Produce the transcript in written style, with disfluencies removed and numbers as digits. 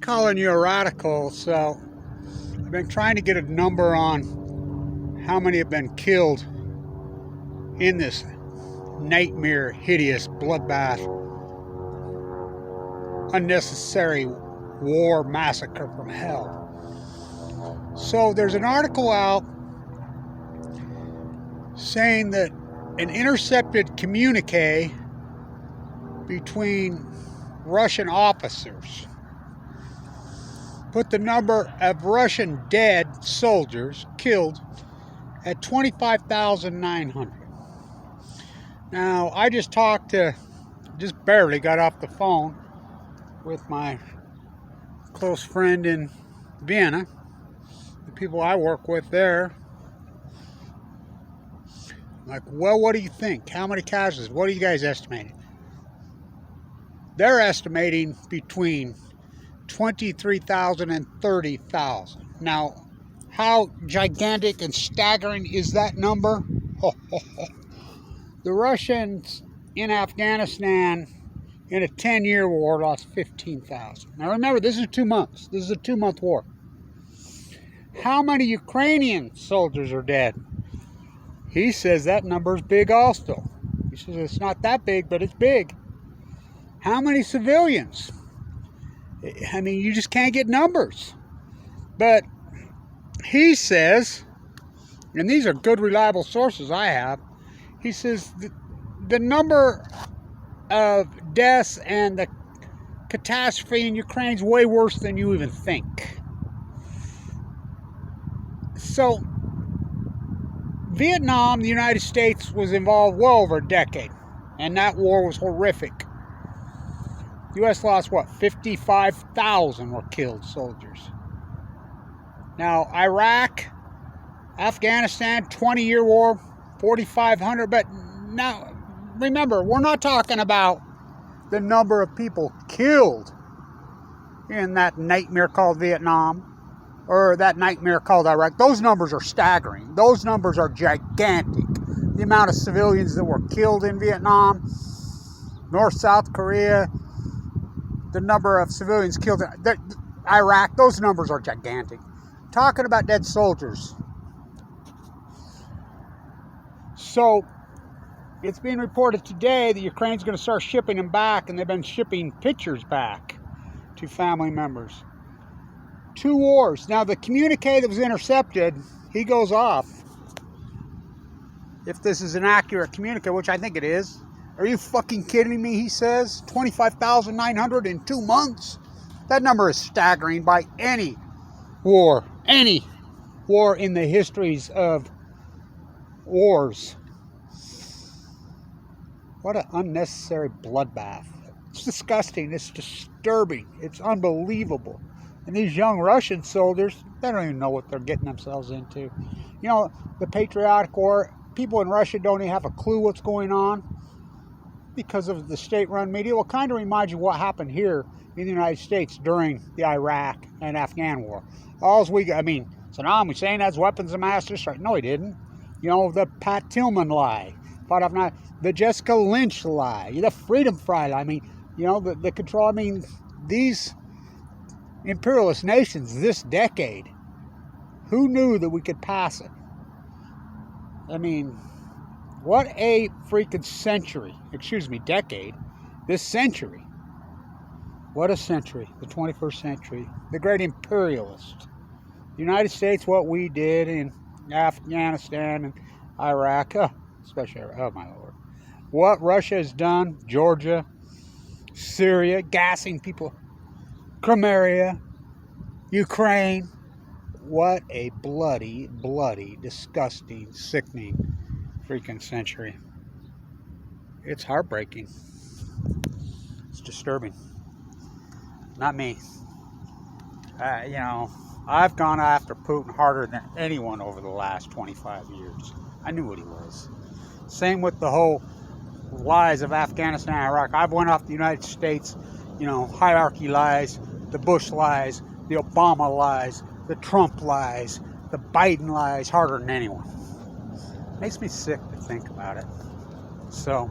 calling you a radical, so I've been trying to get a number on how many have been killed in this nightmare, hideous bloodbath, unnecessary war massacre from hell. So there's an article out saying that an intercepted communique between Russian officers put the number of Russian dead soldiers killed at 25,900. Now, I just barely got off the phone with my close friend in Vienna, the people I work with there. Like, well, what do you think? How many casualties? What are you guys estimating? They're estimating between 23,000 and 30,000. Now, how gigantic and staggering is that number? The Russians in Afghanistan in a 10-year war lost 15,000. Now remember, this is 2 months. This is a 2-month war. How many Ukrainian soldiers are dead? He says that number's big also. He says it's not that big, but it's big. How many civilians? I mean, you just can't get numbers. But he says, and these are good, reliable sources I have, he says the number of deaths and the catastrophe in Ukraine is way worse than you even think. So, Vietnam, the United States was involved well over a decade, and that war was horrific. The U.S. lost, what, 55,000 were killed soldiers. Now, Iraq, Afghanistan, 20-year war, 4,500. But now, remember, we're not talking about the number of people killed in that nightmare called Vietnam or that nightmare called Iraq. Those numbers are staggering. Those numbers are gigantic. The amount of civilians that were killed in Vietnam, North, South Korea, the number of civilians killed in Iraq, those numbers are gigantic. Talking about dead soldiers. So, it's being reported today that Ukraine's going to start shipping them back, and they've been shipping pictures back to family members. 2 wars. Now, the communique that was intercepted, he goes off. If this is an accurate communique, which I think it is. Are you fucking kidding me, he says? 25,900 in 2 months? That number is staggering by any war in the histories of wars. What an unnecessary bloodbath. It's disgusting. It's disturbing. It's unbelievable. And these young Russian soldiers, they don't even know what they're getting themselves into. You know, the patriotic war, people in Russia don't even have a clue what's going on because of the state-run media. Well, kind of reminds you what happened here in the United States during the Iraq and Afghan war. Saddam Hussein has weapons of mass destruction. No, he didn't. You know, the Pat Tillman lie, the Jessica Lynch lie, the Freedom Fry lie. I mean, you know, the control. I mean, these imperialist nations this decade, who knew that we could pass it? I mean, what a freaking decade. This century. What a century, the 21st century. The great imperialist. The United States, what we did in Afghanistan and Iraq, especially Iraq, oh my Lord. What Russia has done, Georgia, Syria, gassing people, Crimea, Ukraine. What a bloody, disgusting, sickening freaking century. It's heartbreaking. It's disturbing. Not me. I've gone after Putin harder than anyone over the last 25 years. I knew what he was. Same with the whole lies of Afghanistan and Iraq. I've went off the United States, hierarchy lies, the Bush lies, the Obama lies, the Trump lies, the Biden lies harder than anyone. Makes me sick to think about it. So,